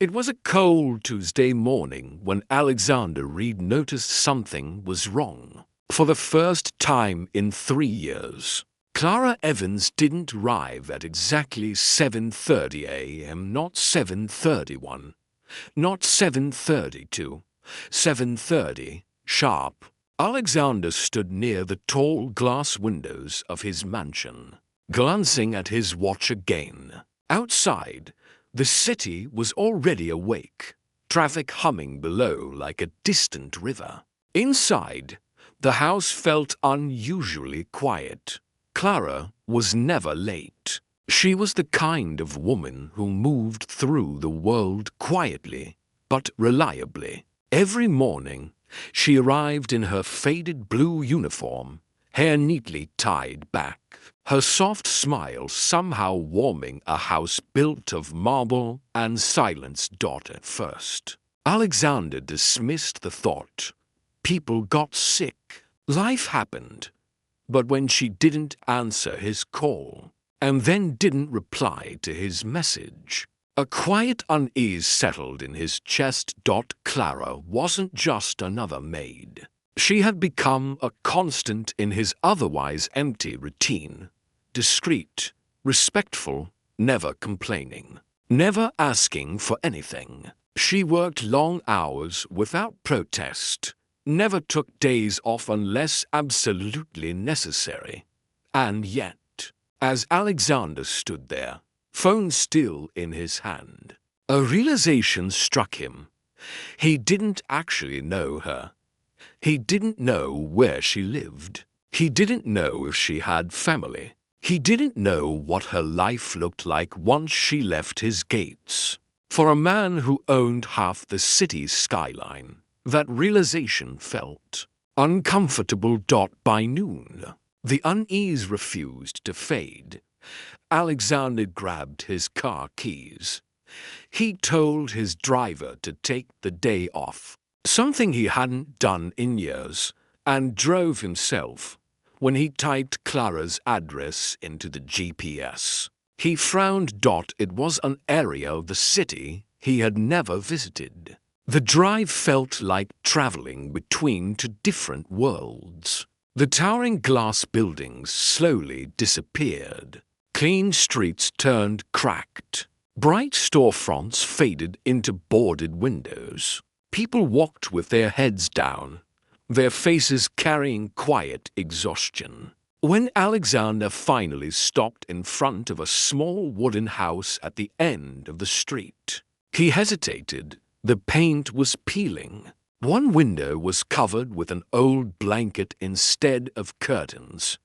It was a cold Tuesday morning when Alexander Reed noticed something was wrong. For the first time in 3 years, Clara Evans didn't arrive at exactly 7:30 a.m., not 7:31, not 7:32, 7:30 sharp. Alexander stood near the tall glass windows of his mansion, glancing at his watch again. Outside, the city was already awake, traffic humming below like a distant river. Inside, the house felt unusually quiet. Clara was never late. She was the kind of woman who moved through the world quietly, but reliably. Every morning, she arrived in her faded blue uniform, hair neatly tied back, her soft smile somehow warming a house built of marble and silenced at first. Alexander dismissed the thought. People got sick. Life happened. But when she didn't answer his call, and then didn't reply to his message, a quiet unease settled in his chest. Clara wasn't just another maid. She had become a constant in his otherwise empty routine, discreet, respectful, never complaining, never asking for anything. She worked long hours without protest, never took days off unless absolutely necessary. And yet, as Alexander stood there, phone still in his hand, a realization struck him. He didn't actually know her. He didn't know where she lived. He didn't know if she had family. He didn't know what her life looked like once she left his gates. For a man who owned half the city's skyline, that realization felt uncomfortable. By noon, the unease refused to fade. Alexander grabbed his car keys. He told his driver to take the day off, something he hadn't done in years, and drove himself. When he typed Clara's address into the GPS, he frowned. It was an area of the city he had never visited. The drive felt like traveling between two different worlds. The towering glass buildings slowly disappeared. Clean streets turned cracked. Bright storefronts faded into boarded windows. People walked with their heads down, their faces carrying quiet exhaustion. When Alexander finally stopped in front of a small wooden house at the end of the street, he hesitated. The paint was peeling. One window was covered with an old blanket instead of curtains.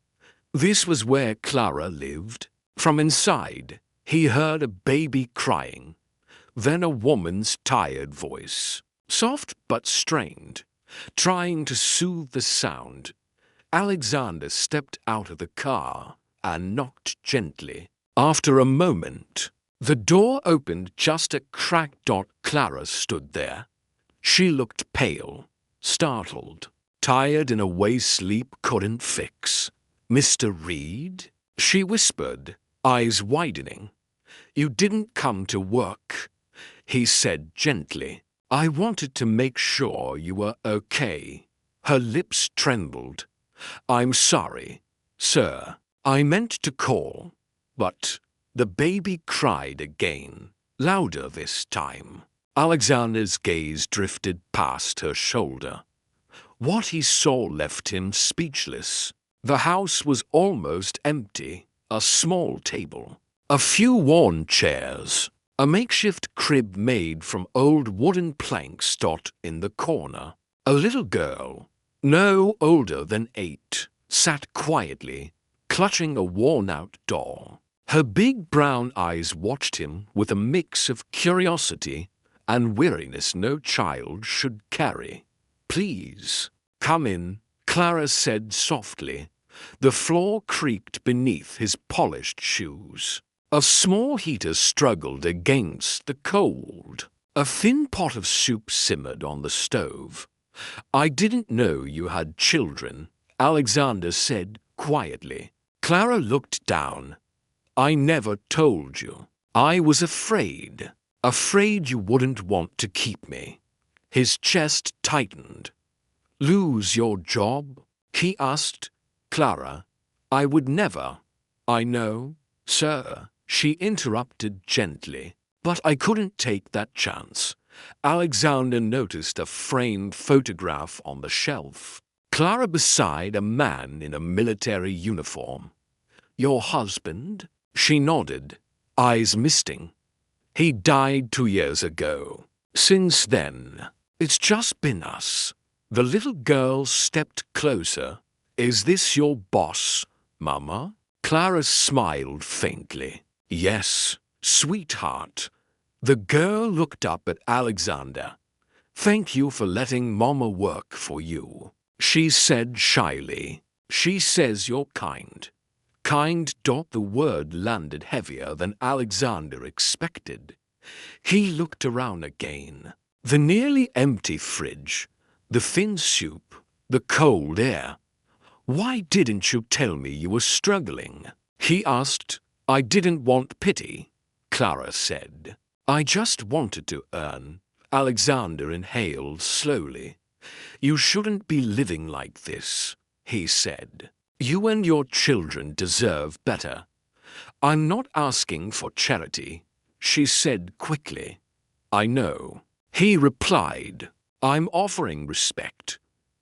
This was where Clara lived. From inside, he heard a baby crying, then a woman's tired voice, soft but strained, trying to soothe the sound. Alexander stepped out of the car and knocked gently. After a moment, the door opened just a crack. Clara stood there. She looked pale, startled, tired in a way sleep couldn't fix. "Mr. Reed?" she whispered, eyes widening. "You didn't come to work," he said gently. "I wanted to make sure you were okay." Her lips trembled. "I'm sorry, sir. I meant to call, but..." The baby cried again, louder this time. Alexander's gaze drifted past her shoulder. What he saw left him speechless. The house was almost empty. A small table, a few worn chairs, a makeshift crib made from old wooden planks in the corner. A little girl, no older than 8, sat quietly, clutching a worn-out doll. Her big brown eyes watched him with a mix of curiosity and weariness no child should carry. "Please, come in," Clara said softly. The floor creaked beneath his polished shoes. A small heater struggled against the cold. A thin pot of soup simmered on the stove. "I didn't know you had children," Alexander said quietly. Clara looked down. "I never told you. I was afraid." Afraid you wouldn't want to keep me. His chest tightened. Lose your job? He asked. Clara, I would never. I know, sir, she interrupted gently. But I couldn't take that chance. Alexander noticed a framed photograph on the shelf. Clara beside a man in a military uniform. Your husband? She nodded, eyes misting. He died 2 years ago. Since then, it's just been us. The little girl stepped closer. Is this your boss, Mama? Clara smiled faintly. Yes, sweetheart. The girl looked up at Alexander. Thank you for letting Mama work for you, she said shyly. She says you're kind. Kind. The word landed heavier than Alexander expected. He looked around again. The nearly empty fridge, the thin soup, the cold air. Why didn't you tell me you were struggling? He asked. I didn't want pity, Clara said. I just wanted to earn. Alexander inhaled slowly. You shouldn't be living like this, he said. You and your children deserve better. I'm not asking for charity, she said quickly. I know. He replied. I'm offering respect.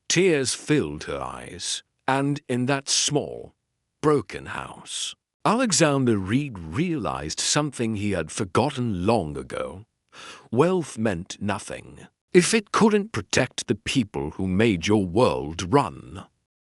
Tears filled her eyes, and in that small, broken house, Alexander Reed realized something he had forgotten long ago. Wealth meant nothing if it couldn't protect the people who made your world run.